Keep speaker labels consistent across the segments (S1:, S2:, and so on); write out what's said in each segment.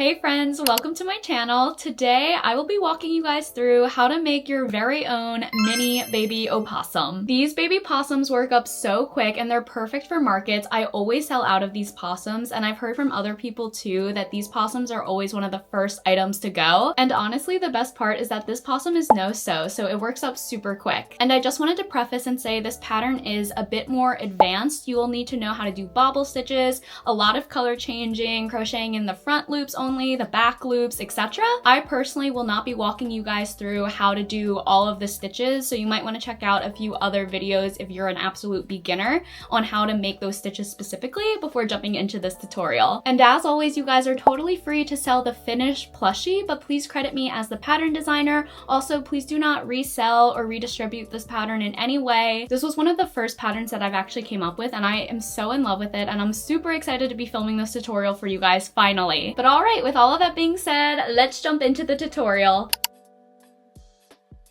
S1: Hey friends, welcome to my channel. Today I will be walking you guys through how to make your very own mini baby opossum. These baby possums work up so quick and they're perfect for markets. I always sell out of these possums, and I've heard from other people too that these possums are always one of the first items to go. And honestly, the best part is that this possum is no-sew, so it works up super quick. And I just wanted to preface and say this pattern is a bit more advanced. You will need to know how to do bobble stitches, a lot of color changing, crocheting in the front loops only, the back loops, etc. I personally will not be walking you guys through how to do all of the stitches, so you might want to check out a few other videos if you're an absolute beginner on how to make those stitches specifically before jumping into this tutorial. And as always, you guys are totally free to sell the finished plushie, but please credit me as the pattern designer. Also, please do not resell or redistribute this pattern in any way. This was one of the first patterns that I've actually came up with, and I am so in love with it, and I'm super excited to be filming this tutorial for you guys finally. But all right, with all of that being said, let's jump into the tutorial.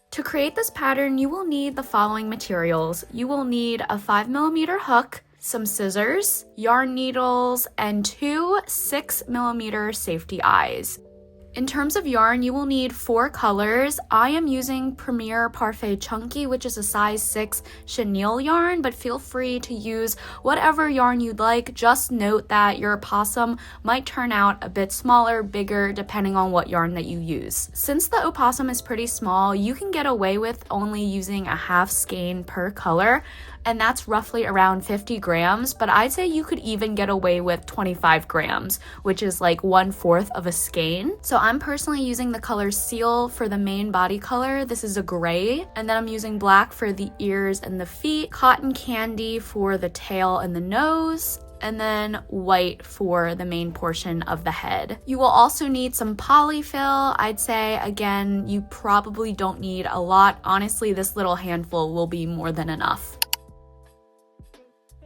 S1: To create this pattern, you will need the following materials. You will need a 5mm hook, some scissors, yarn needles, and two 6mm safety eyes. In terms of yarn, you will need 4 colors. I am using Premier Parfait Chunky, which is a size 6 chenille yarn, but feel free to use whatever yarn you'd like. Just note that your opossum might turn out a bit smaller, bigger, depending on what yarn that you use. Since the opossum is pretty small, you can get away with only using a half skein per color, and that's roughly around 50 grams, but I'd say you could even get away with 25 grams, which is like 1/4 of a skein. So I'm personally using the color Seal for the main body color. This is a gray, and then I'm using black for the ears and the feet, cotton candy for the tail and the nose, and then white for the main portion of the head. You will also need some polyfill. I'd say, again, you probably don't need a lot. Honestly, this little handful will be more than enough.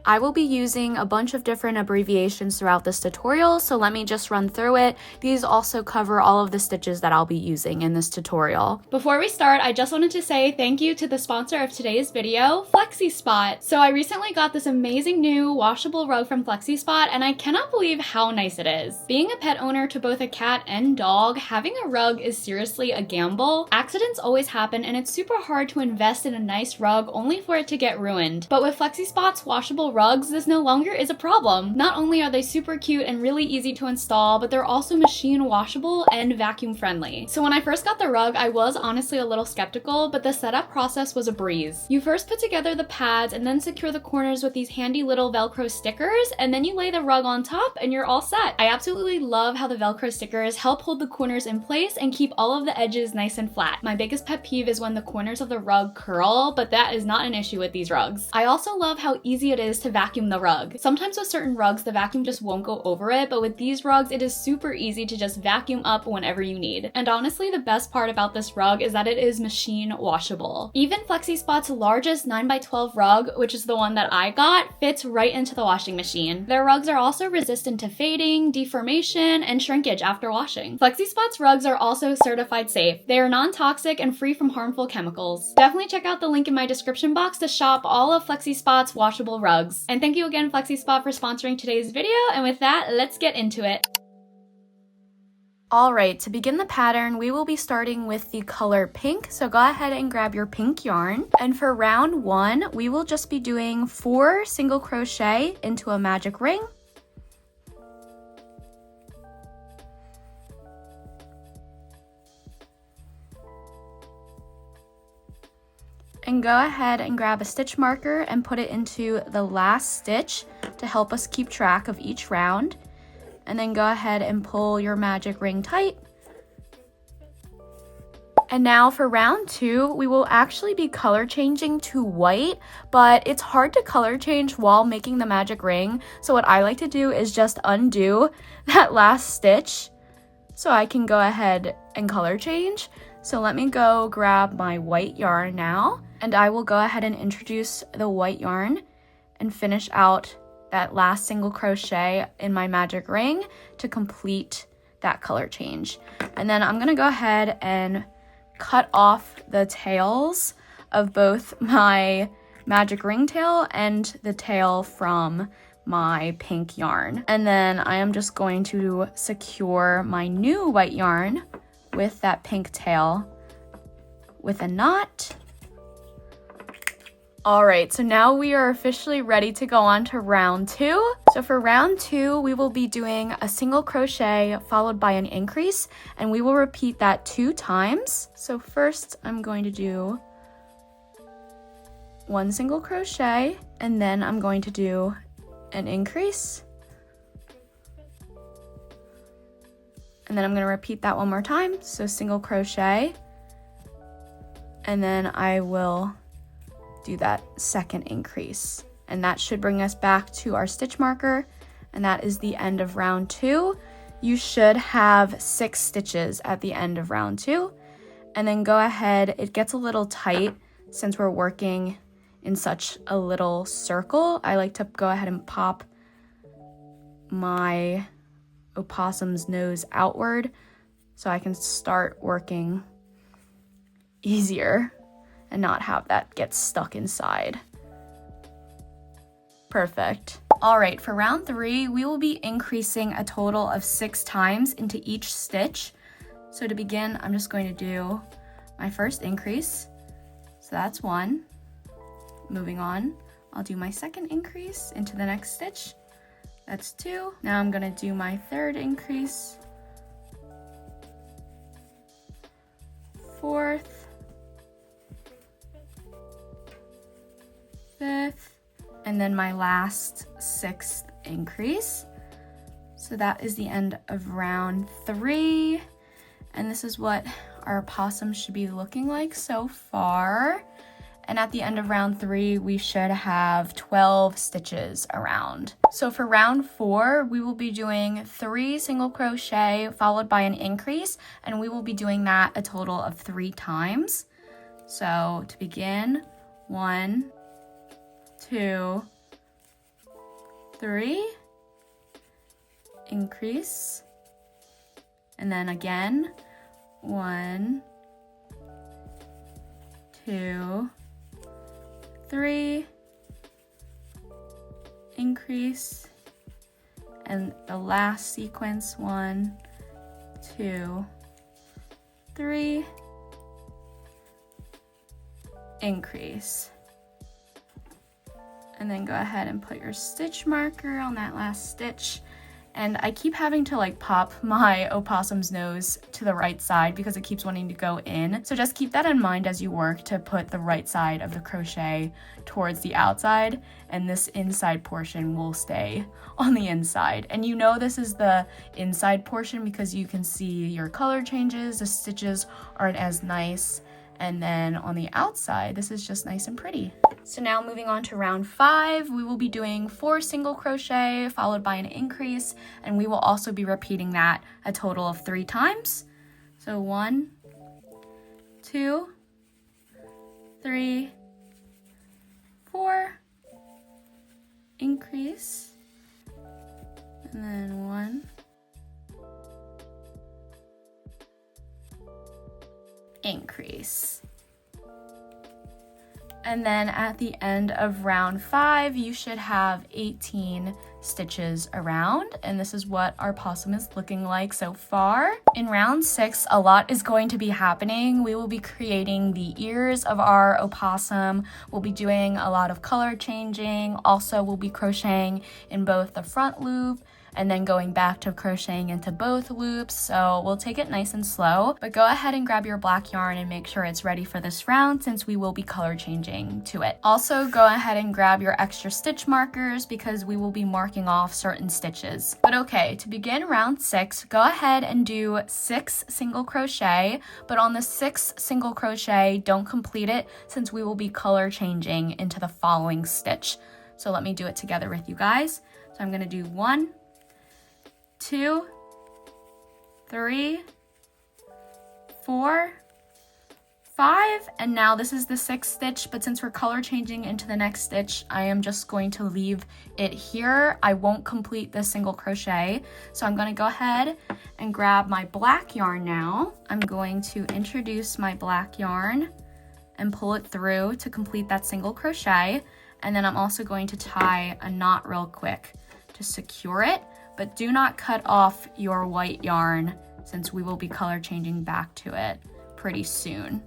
S1: I will be using a bunch of different abbreviations throughout this tutorial, so let me just run through it. These also cover all of the stitches that I'll be using in this tutorial. Before we start, I just wanted to say thank you to the sponsor of today's video, FlexiSpot. So I recently got this amazing new washable rug from FlexiSpot, and I cannot believe how nice it is. Being a pet owner to both a cat and dog, having a rug is seriously a gamble. Accidents always happen, and it's super hard to invest in a nice rug only for it to get ruined. But with FlexiSpot's washable rugs, this no longer is a problem. Not only are they super cute and really easy to install, but they're also machine washable and vacuum friendly. So when I first got the rug, I was honestly a little skeptical, but the setup process was a breeze. You first put together the pads and then secure the corners with these handy little Velcro stickers, and then you lay the rug on top and you're all set. I absolutely love how the Velcro stickers help hold the corners in place and keep all of the edges nice and flat. My biggest pet peeve is when the corners of the rug curl, but that is not an issue with these rugs. I also love how easy it is to vacuum the rug. Sometimes with certain rugs, the vacuum just won't go over it, but with these rugs, it is super easy to just vacuum up whenever you need. And honestly, the best part about this rug is that it is machine washable. Even FlexiSpot's largest 9x12 rug, which is the one that I got, fits right into the washing machine. Their rugs are also resistant to fading, deformation, and shrinkage after washing. FlexiSpot's rugs are also certified safe. They are non-toxic and free from harmful chemicals. Definitely check out the link in my description box to shop all of FlexiSpot's washable rugs. And thank you again, FlexiSpot, for sponsoring today's video, and with that, let's get into it. Alright, to begin the pattern, we will be starting with the color pink, so go ahead and grab your pink yarn. And for round 1, we will just be doing 4 single crochet into a magic ring. And go ahead and grab a stitch marker and put it into the last stitch to help us keep track of each round. And then go ahead and pull your magic ring tight. And now for round 2, we will actually be color changing to white, but it's hard to color change while making the magic ring. So what I like to do is just undo that last stitch so I can go ahead and color change. So let me go grab my white yarn now, and I will go ahead and introduce the white yarn and finish out that last single crochet in my magic ring to complete that color change. And then I'm gonna go ahead and cut off the tails of both my magic ring tail and the tail from my pink yarn. And then I am just going to secure my new white yarn with that pink tail with a knot. All right, so now we are officially ready to go on to round 2. So for round 2, we will be doing a single crochet followed by an increase, and we will repeat that 2 times. So first I'm going to do 1 single crochet, and then I'm going to do an increase. And then I'm going to repeat that 1 more time. So single crochet, and then I will do that second increase. And that should bring us back to our stitch marker, and that is the end of round 2. You should have 6 stitches at the end of round 2. And then go ahead, it gets a little tight since we're working in such a little circle. I like to go ahead and pop my opossum's nose outward so I can start working easier and not have that get stuck inside. Perfect. All right, for round 3, we will be increasing a total of 6 times into each stitch. So to begin, I'm just going to do my first increase. So that's 1. Moving on, I'll do my second increase into the next stitch. That's 2. Now I'm gonna do my third increase, 4th, 5th, and then my last 6th increase. So that is the end of round 3. And this is what our opossum should be looking like so far. And at the end of round 3, we should have 12 stitches around. So for round 4, we will be doing 3 single crochet followed by an increase, and we will be doing that a total of 3 times. So to begin, 1, 2, 3, increase, and then again, 1, 2, 3, increase, and the last sequence, 1, 2, 3, increase. And then go ahead and put your stitch marker on that last stitch. And I keep having to like pop my opossum's nose to the right side because it keeps wanting to go in. So just keep that in mind as you work to put the right side of the crochet towards the outside, and this inside portion will stay on the inside. And you know this is the inside portion because you can see your color changes, the stitches aren't as nice. And then on the outside, this is just nice and pretty. So now moving on to round 5, we will be doing 4 single crochet followed by an increase, and we will also be repeating that a total of 3 times. So 1, 2, 3, 4, increase, and then 1, increase. And then at the end of round 5, you should have 18 stitches around, and this is what our possum is looking like so far. In round 6, a lot is going to be happening. We will be creating the ears of our opossum. We'll be doing a lot of color changing. Also, we'll be crocheting in both the front loop and then going back to crocheting into both loops. So we'll take it nice and slow, but go ahead and grab your black yarn and make sure it's ready for this round since we will be color changing to it. Also, go ahead and grab your extra stitch markers because we will be marking off certain stitches. But okay, to begin round 6, go ahead and do 6 single crochet, but on the 6th single crochet, don't complete it since we will be color changing into the following stitch. So let me do it together with you guys. So I'm gonna do 1, 2, 3, 4, 5, and now this is the 6th stitch, but since we're color changing into the next stitch, I am just going to leave it here. I won't complete this single crochet, so I'm going to go ahead and grab my black yarn now. I'm going to introduce my black yarn and pull it through to complete that single crochet, and then I'm also going to tie a knot real quick. to secure it, but do not cut off your white yarn since we will be color changing back to it pretty soon.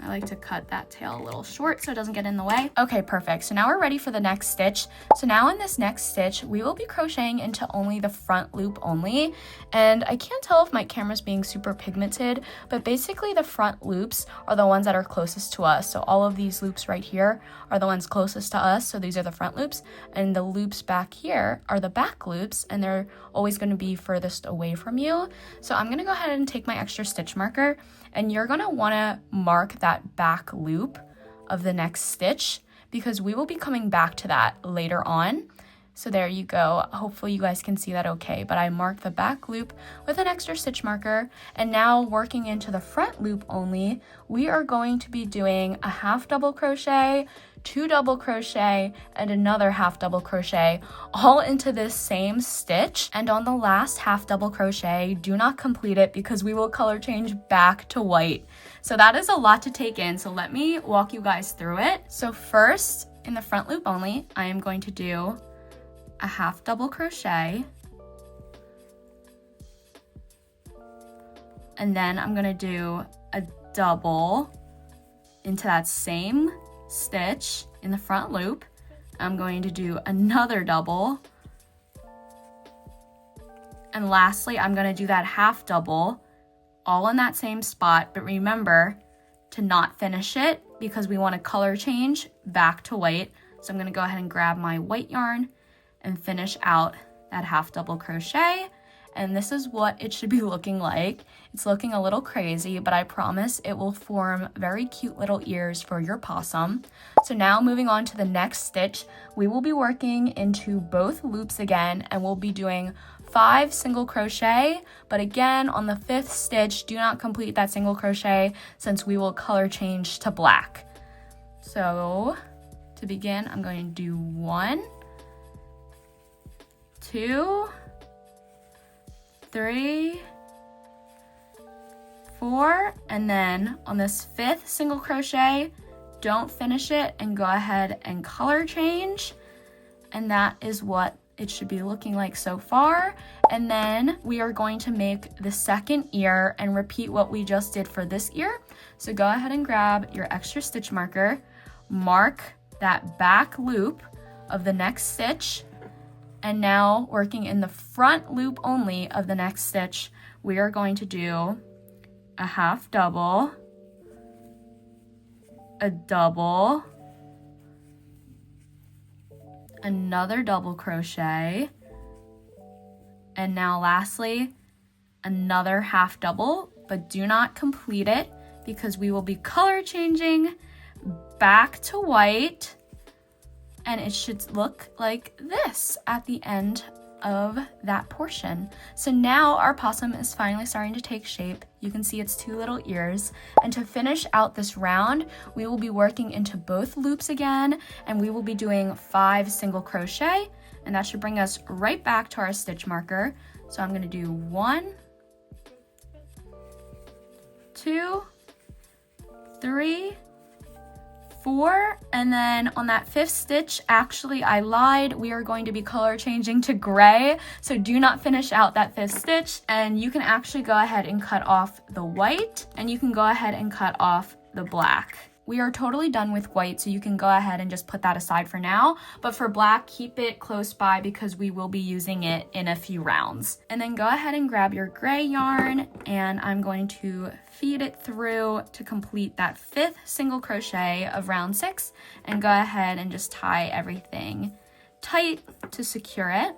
S1: I like to cut that tail a little short so it doesn't get in the way. Okay, perfect. So now we're ready for the next stitch. So now in this next stitch, we will be crocheting into only the front loop only. And I can't tell if my camera's being super pigmented, but basically the front loops are the ones that are closest to us. So all of these loops right here are the ones closest to us. So these are the front loops, and the loops back here are the back loops, and they're always going to be furthest away from you. So I'm going to go ahead and take my extra stitch marker, and you're going to want to mark that back loop of the next stitch because we will be coming back to that later on. So there you go. Hopefully you guys can see that okay, but I marked the back loop with an extra stitch marker, and now working into the front loop only, we are going to be doing a half double crochet, 2 double crochet, and another half double crochet all into this same stitch. And on the last half double crochet, do not complete it because we will color change back to white. So that is a lot to take in, so let me walk you guys through it. So first, in the front loop only, I am going to do a half double crochet, and then I'm going to do a double into that same stitch in the front loop. I'm going to do another double, and lastly I'm going to do that half double all in that same spot, but remember to not finish it because we want to color change back to white. So I'm going to go ahead and grab my white yarn and finish out that half double crochet. And this is what it should be looking like. It's looking a little crazy, but I promise it will form very cute little ears for your possum. So now moving on to the next stitch, we will be working into both loops again, and we'll be doing 5 single crochet, but again on the 5th stitch, do not complete that single crochet since we will color change to black. So to begin, I'm going to do 1, 2, 3, 4, and then on this 5th single crochet, don't finish it and go ahead and color change. And that is what it should be looking like so far. And then we are going to make the second ear and repeat what we just did for this ear. So go ahead and grab your extra stitch marker, mark that back loop of the next stitch, and now working in the front loop only of the next stitch, we are going to do a half double, a double, another double crochet, and now lastly, another half double, but do not complete it because we will be color changing back to white, and it should look like this at the end of that portion. So now our possum is finally starting to take shape. You can see its 2 little ears. And to finish out this round, we will be working into both loops again, and we will be doing 5 single crochet, and that should bring us right back to our stitch marker. So I'm going to do 1, 2, 3, 4, and then on that 5th stitch, actually I lied, we are going to be color changing to gray, so do not finish out that 5th stitch, and you can actually go ahead and cut off the white, and you can go ahead and cut off the black. We are totally done with white, so you can go ahead and just put that aside for now, but for black, keep it close by because we will be using it in a few rounds. And then go ahead and grab your gray yarn, and I'm going to feed it through to complete that 5th single crochet of round 6, and go ahead and just tie everything tight to secure it.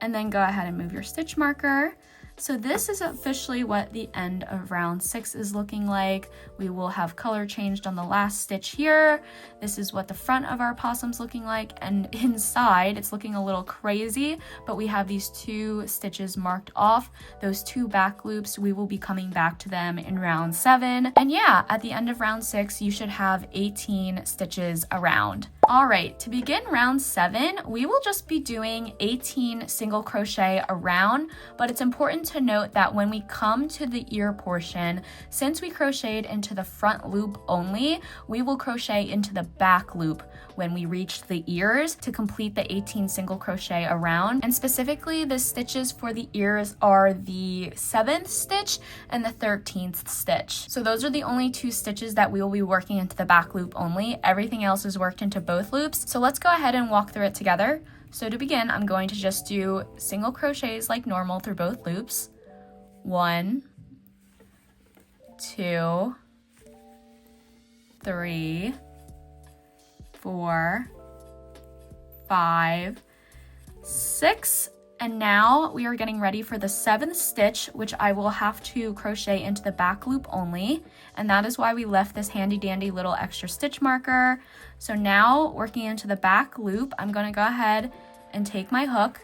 S1: And then go ahead and move your stitch marker. So this is officially what the end of round 6 is looking like. We will have color changed on the last stitch here. This is what the front of our possum's looking like, and inside it's looking a little crazy, but we have these 2 stitches marked off. Those 2 back loops, we will be coming back to them in round 7. And yeah, at the end of round 6, you should have 18 stitches around. All right, to begin round 7, we will just be doing 18 single crochet around, but it's important to note that when we come to the ear portion, since we crocheted into the front loop only, we will crochet into the back loop when we reach the ears to complete the 18 single crochet around. And specifically, the stitches for the ears are the 7th stitch and the 13th stitch. So those are the only 2 stitches that we will be working into the back loop only. Everything else is worked into both loops. So let's go ahead and walk through it together. So to begin, I'm going to just do single crochets like normal through both loops. 1, 2, 3, 4, 5, 6, and now we are getting ready for the 7th stitch, which I will have to crochet into the back loop only, and that is why we left this handy dandy little extra stitch marker. So now, working into the back loop, I'm going to go ahead and take my hook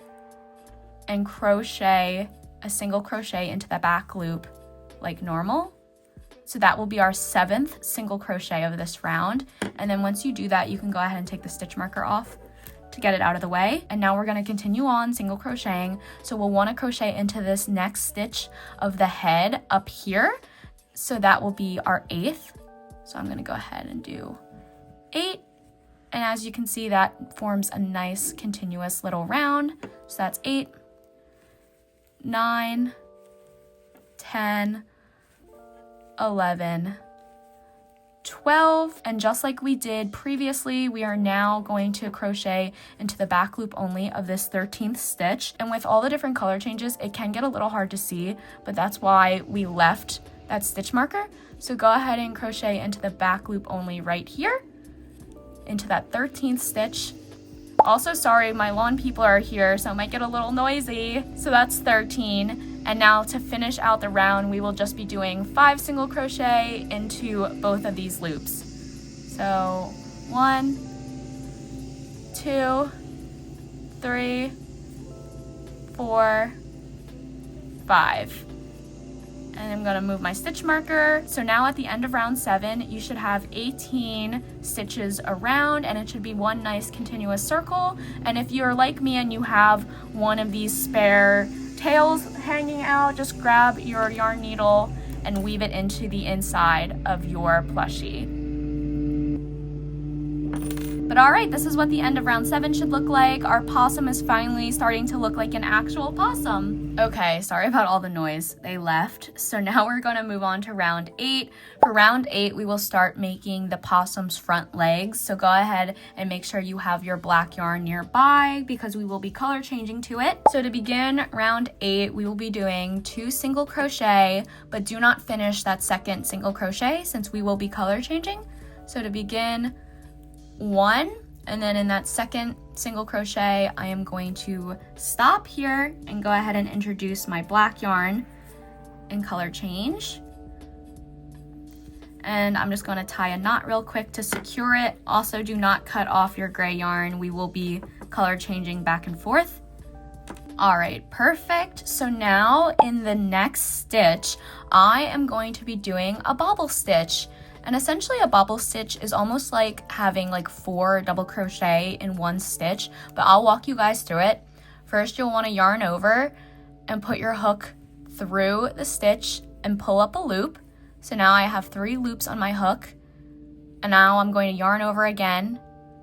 S1: and crochet a single crochet into the back loop like normal. So that will be our 7th single crochet of this round. And then once you do that, you can go ahead and take the stitch marker off to get it out of the way. And now we're going to continue on single crocheting. So we'll want to crochet into this next stitch of the head up here. So that will be our 8th. So I'm going to go ahead and do 8. And as you can see, that forms a nice continuous little round. So that's 8, 9, 10, 11, 12, and just like we did previously, we are now going to crochet into the back loop only of this 13th stitch. And with all the different color changes, it can get a little hard to see, but that's why we left that stitch marker. So go ahead and crochet into the back loop only right here, into that 13th stitch. Also, sorry, my lawn people are here, so it might get a little noisy. So that's 13. And now to finish out the round, we will just be doing 5 single crochet into both of these loops. So 1, 2, 3, 4, 5. And I'm gonna move my stitch marker. So now at the end of round 7, you should have 18 stitches around, and it should be one nice continuous circle. And if you're like me and you have one of these spare tails hanging out, just grab your yarn needle and weave it into the inside of your plushie. But all right, this is what the end of round 7 should look like. Our possum is finally starting to look like an actual possum. Okay, sorry about all the noise. They left. So now we're going to move on to round 8. For round 8, we will start making the possum's front legs. So go ahead and make sure you have your black yarn nearby because we will be color changing to it. So to begin round 8, we will be doing 2 single crochet, but do not finish that second single crochet since we will be color changing. So to begin, 1, and then in that second single crochet, I am going to stop here and go ahead and introduce my black yarn and color change. And I'm just going to tie a knot real quick to secure it. Also, do not cut off your gray yarn. We will be color changing back and forth. All right, perfect. So now in the next stitch, I am going to be doing a bobble stitch. And essentially a bobble stitch is almost like having like 4 double crochet in one stitch, but I'll walk you guys through it. First, you'll want to yarn over and put your hook through the stitch and pull up a loop. So now I have 3 loops on my hook, and now I'm going to yarn over again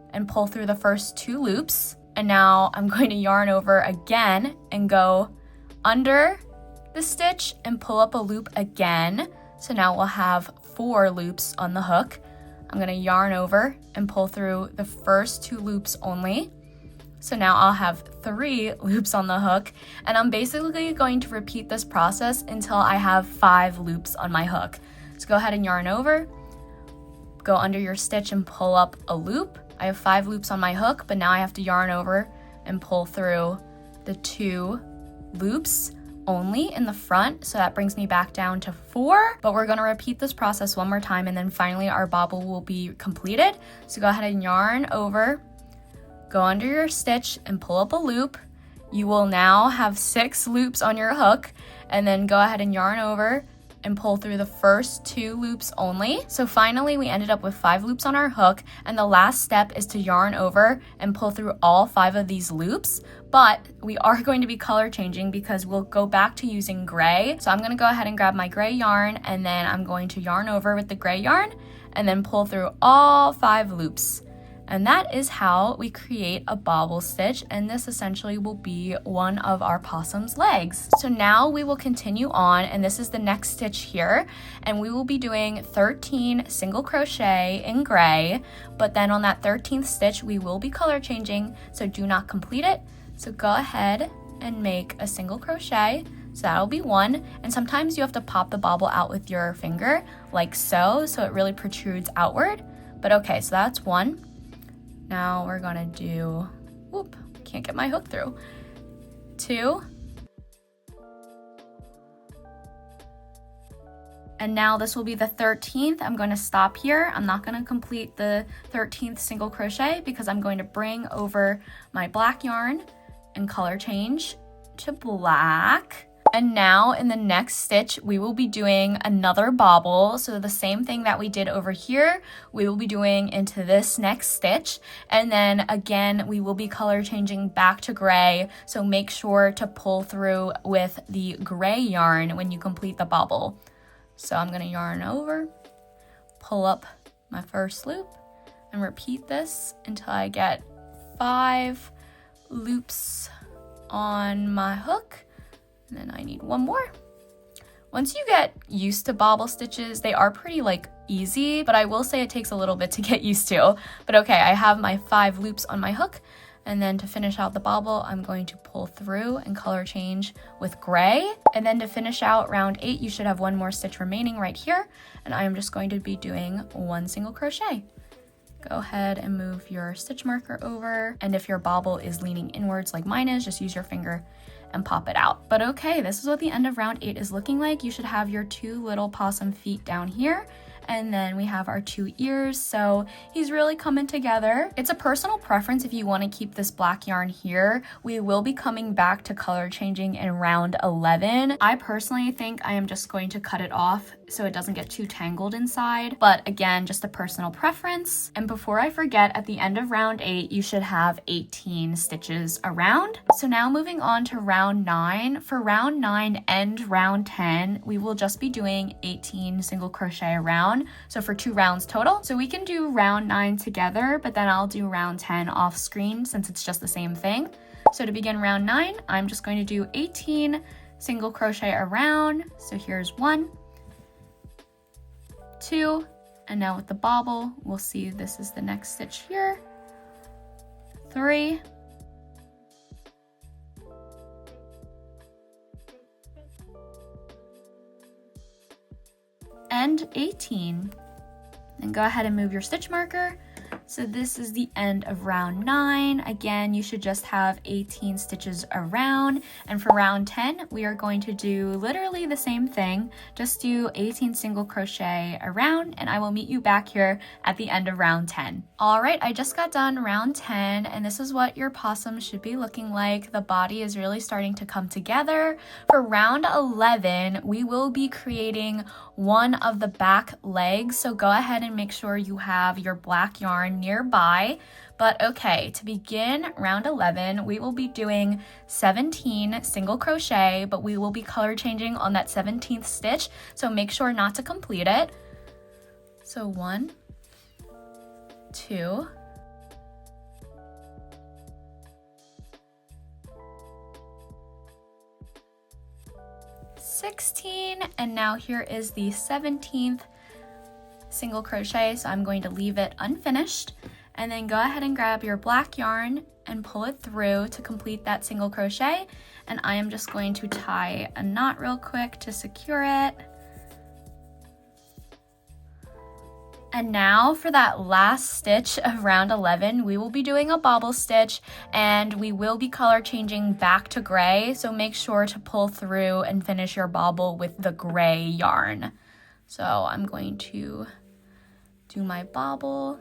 S1: and pull through the first 2 loops. And now I'm going to yarn over again and go under the stitch and pull up a loop again. So now we'll have 4 loops on the hook. I'm going to yarn over and pull through the first 2 loops only. So now I'll have 3 loops on the hook, and I'm basically going to repeat this process until I have 5 loops on my hook. So go ahead and yarn over, go under your stitch and pull up a loop. I have 5 loops on my hook, but now I have to yarn over and pull through the 2 loops only in the front, so that brings me back down to 4, but we're going to repeat this process one more time, and then finally our bobble will be completed. So go ahead and yarn over, go under your stitch and pull up a loop. You will now have 6 loops on your hook, and then go ahead and yarn over and pull through the first 2 loops only. So finally we ended up with 5 loops on our hook, and the last step is to yarn over and pull through all 5 of these loops. But we are going to be color changing because we'll go back to using gray. So I'm going to go ahead and grab my gray yarn, and then I'm going to yarn over with the gray yarn and then pull through all 5 loops. And that is how we create a bobble stitch, and this essentially will be one of our possum's legs. So now we will continue on, and this is the next stitch here, and we will be doing 13 single crochet in gray, but then on that 13th stitch we will be color changing, so do not complete it. So go ahead and make a single crochet. So that'll be 1, and sometimes you have to pop the bobble out with your finger like so it really protrudes outward. But okay, so that's 1. Now we're gonna do, whoop, can't get my hook through, 2, and now this will be the 13th. I'm going to stop here. I'm not going to complete the 13th single crochet because I'm going to bring over my black yarn and color change to black. And now in the next stitch, we will be doing another bobble. So the same thing that we did over here, we will be doing into this next stitch. And then again, we will be color changing back to gray. So make sure to pull through with the gray yarn when you complete the bobble. So I'm gonna yarn over, pull up my first loop, and repeat this until I get 5 loops on my hook. And then I need 1 more. Once you get used to bobble stitches, they are pretty easy, but I will say it takes a little bit to get used to. But okay, I have my 5 loops on my hook, and then to finish out the bobble, I'm going to pull through and color change with gray. And then to finish out round 8, you should have 1 more stitch remaining right here, and I am just going to be doing 1 single crochet. Go ahead and move your stitch marker over, and if your bobble is leaning inwards like mine is, just use your finger and pop it out. But okay, this is what the end of round 8 is looking like. You should have your 2 little possum feet down here, and then we have our 2 ears, so he's really coming together. It's a personal preference if you want to keep this black yarn here. We will be coming back to color changing in round 11. I personally think I am just going to cut it off so it doesn't get too tangled inside, but again, just a personal preference. And before I forget, at the end of round 8, you should have 18 stitches around. So now moving on to round 9. For round 9 and round 10, we will just be doing 18 single crochet around, so for 2 rounds total. So we can do round 9 together, but then I'll do round 10 off screen since it's just the same thing. So to begin round 9, I'm just going to do 18 single crochet around. So here's 1, 2, and now with the bobble, we'll see this is the next stitch here, 3, and 18. And go ahead and move your stitch marker. So this is the end of round 9. Again, you should just have 18 stitches around. And for round 10, we are going to do literally the same thing. Just do 18 single crochet around, and I will meet you back here at the end of round 10. All right, I just got done round 10, and this is what your possum should be looking like. The body is really starting to come together. For round 11, we will be creating one of the back legs. So go ahead and make sure you have your black yarn nearby. But okay, to begin round 11, we will be doing 17 single crochet, but we will be color changing on that 17th stitch, so make sure not to complete it. So 1, 2, 16, and now here is the 17th single crochet, so I'm going to leave it unfinished, and then go ahead and grab your black yarn and pull it through to complete that single crochet. And I am just going to tie a knot real quick to secure it. And now for that last stitch of round 11, we will be doing a bobble stitch, and we will be color changing back to gray, so make sure to pull through and finish your bobble with the gray yarn. So I'm going to do my bobble.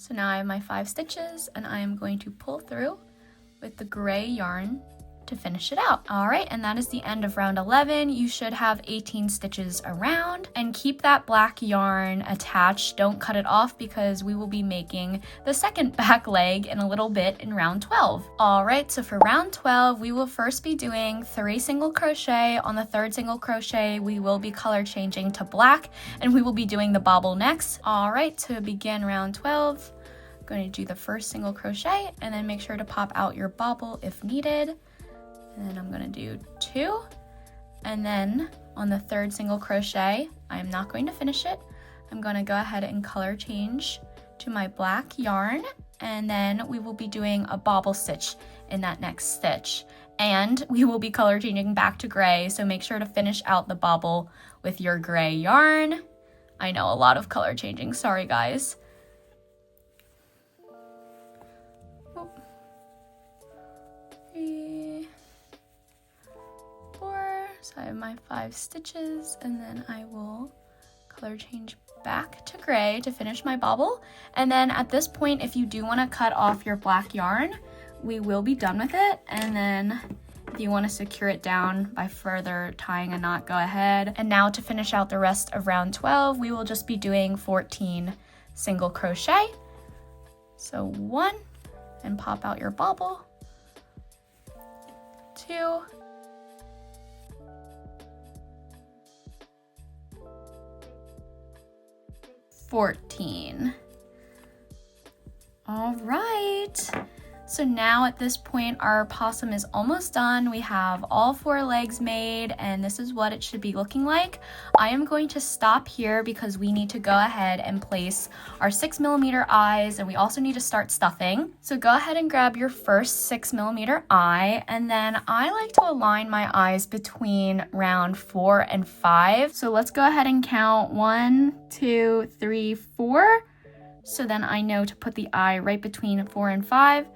S1: So now I have my 5 stitches and I am going to pull through with the gray yarn to finish it out. All right, and that is the end of round 11. You should have 18 stitches around, and keep that black yarn attached. Don't cut it off because we will be making the second back leg in a little bit in round 12. All right, so for round 12, we will first be doing 3 single crochet. On the 3rd single crochet, we will be color changing to black, and we will be doing the bobble next. All right, to begin round 12, I'm going to do the 1st single crochet and then make sure to pop out your bobble if needed. And then I'm going to do 2, and then on the 3rd single crochet, I'm not going to finish it. I'm going to go ahead and color change to my black yarn, and then we will be doing a bobble stitch in that next stitch. And we will be color changing back to gray, so make sure to finish out the bobble with your gray yarn. I know, a lot of color changing, sorry guys. So I have my 5 stitches, and then I will color change back to gray to finish my bobble. And then at this point, if you do want to cut off your black yarn, we will be done with it. And then if you want to secure it down by further tying a knot, go ahead. And now to finish out the rest of round 12, we will just be doing 14 single crochet. So 1, and pop out your bobble, 2, 14. All right. So now at this point, our possum is almost done. We have all 4 legs made, and this is what it should be looking like. I am going to stop here because we need to go ahead and place our 6mm eyes, and we also need to start stuffing. So go ahead and grab your first 6mm eye, and then I like to align my eyes between round 4 and 5. So let's go ahead and count 1, 2, 3, 4. So then I know to put the eye right between 4 and 5.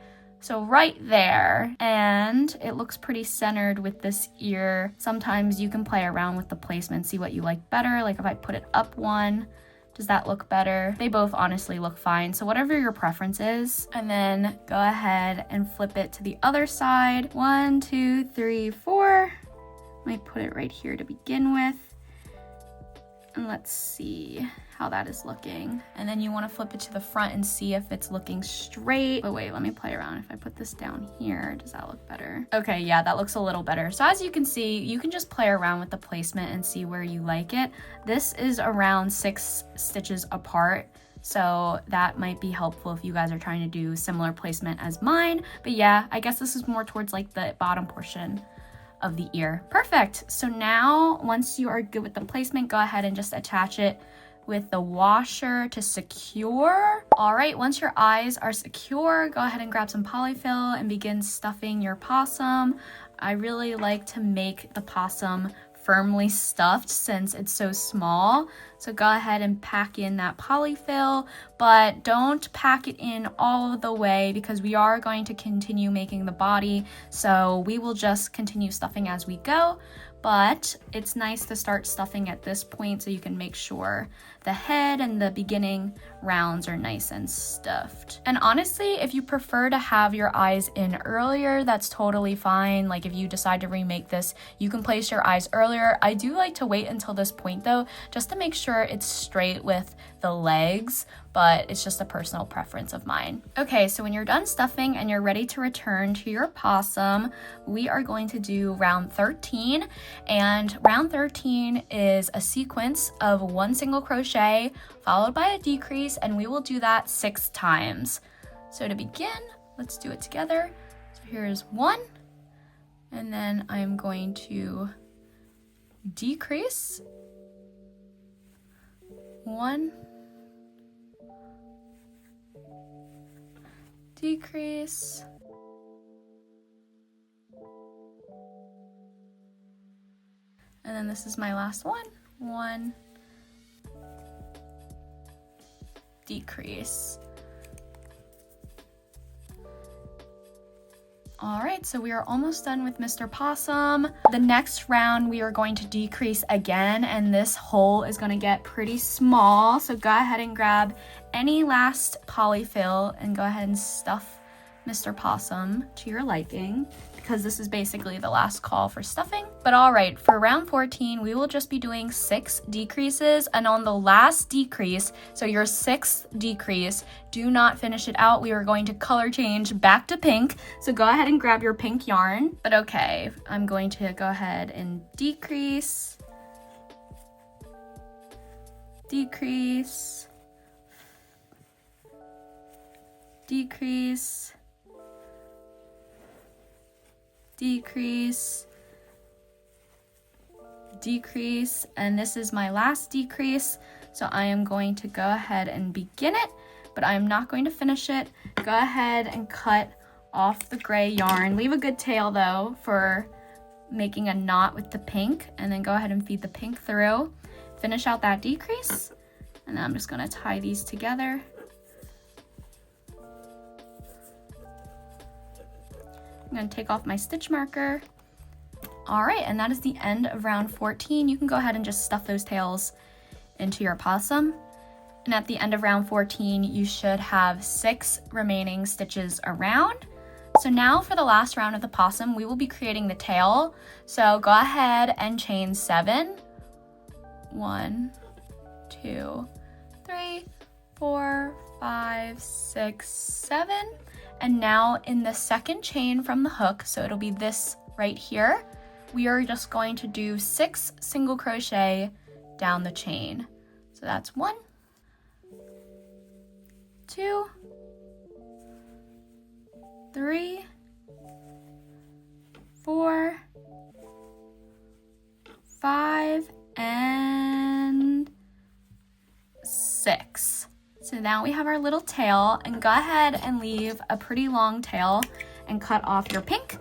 S1: So right there, and it looks pretty centered with this ear. Sometimes you can play around with the placement, see what you like better. Like if I put it up 1, does that look better? They both honestly look fine, so whatever your preference is. And then go ahead and flip it to the other side. 1, 2, 3, 4. Might put it right here to begin with. And let's see how that is looking. And then you want to flip it to the front and see if it's looking straight. But wait, let me play around. If I put this down here, does that look better? Okay, yeah, that looks a little better. So as you can see, you can just play around with the placement and see where you like it. This is around 6 stitches apart, so that might be helpful if you guys are trying to do similar placement as mine. But yeah, I guess this is more towards like the bottom portion of the ear. Perfect. So now once you are good with the placement, go ahead and just attach it with the washer to secure. All right, once your eyes are secure, go ahead and grab some polyfill and begin stuffing your possum. I really like to make the possum firmly stuffed since it's so small. So go ahead and pack in that polyfill, but don't pack it in all the way because we are going to continue making the body. So we will just continue stuffing as we go, but it's nice to start stuffing at this point so you can make sure the head and the beginning rounds are nice and stuffed. And honestly, if you prefer to have your eyes in earlier, that's totally fine. Like if you decide to remake this, you can place your eyes earlier. I do like to wait until this point though, just to make sure it's straight with the legs, but it's just a personal preference of mine. Okay, so when you're done stuffing and you're ready to return to your possum, we are going to do round 13. And round 13 is a sequence of 1 single crochet followed by a decrease, and we will do that 6 times. So to begin, let's do it together. So here's 1, and then I'm going to decrease 1, decrease, and then this is my last one. 1, decrease. All right, so we are almost done with Mr. Possum. The next round, we are going to decrease again, and this hole is gonna get pretty small. So go ahead and grab any last polyfill and go ahead and stuff Mr. Possum to your liking, because this is basically the last call for stuffing. But all right, for round 14, we will just be doing 6 decreases, and on the last decrease, so your 6th decrease, do not finish it out. We are going to color change back to pink, so go ahead and grab your pink yarn. But okay, I'm going to go ahead and decrease, decrease, decrease, decrease, decrease, and this is my last decrease, so I am going to go ahead and begin it, but I am not going to finish it. Go ahead and cut off the gray yarn. Leave a good tail though for making a knot with the pink, and then go ahead and feed the pink through. Finish out that decrease, and then I'm just going to tie these together. I'm going to take off my stitch marker. All right, and that is the end of round 14. You can go ahead and just stuff those tails into your possum. And at the end of round 14, you should have 6 remaining stitches around. So now for the last round of the possum, we will be creating the tail. So go ahead and chain 7. 1, 2, 3, 4, 5, 6, 7. And now in the second chain from the hook, so it'll be this right here, we are just going to do 6 single crochet down the chain. So that's 1, 2, 3, 4, 5, and 6. So now we have our little tail, and go ahead and leave a pretty long tail and cut off your pink.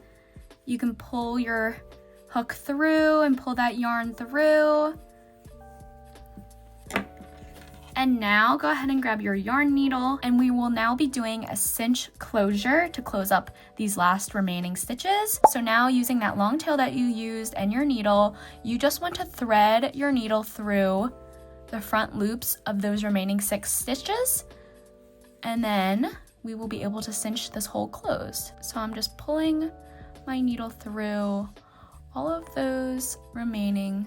S1: You can pull your hook through and pull that yarn through. And now go ahead and grab your yarn needle, and we will now be doing a cinch closure to close up these last remaining stitches. So now using that long tail that you used and your needle, you just want to thread your needle through the front loops of those remaining 6 stitches, and then we will be able to cinch this hole closed. So I'm just pulling my needle through all of those remaining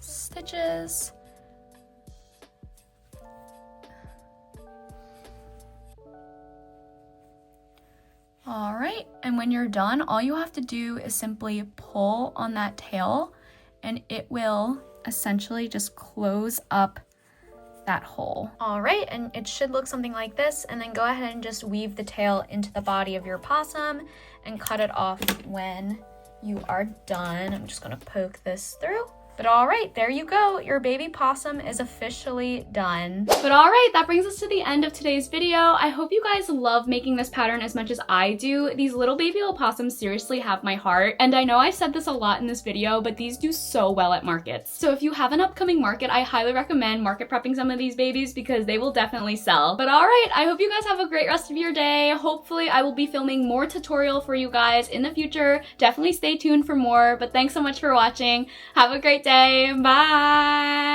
S1: stitches. All right, and when you're done, all you have to do is simply pull on that tail, and it will essentially just close up that hole. All right, and it should look something like this, and then go ahead and just weave the tail into the body of your possum and cut it off when you are done. I'm just gonna poke this through. But all right, there you go. Your baby possum is officially done. But all right, that brings us to the end of today's video. I hope you guys love making this pattern as much as I do. These little baby opossums seriously have my heart. And I know I've said this a lot in this video, but these do so well at markets. So if you have an upcoming market, I highly recommend market prepping some of these babies because they will definitely sell. But all right, I hope you guys have a great rest of your day. Hopefully I will be filming more tutorial for you guys in the future. Definitely stay tuned for more, but thanks so much for watching. Have a great day. Bye.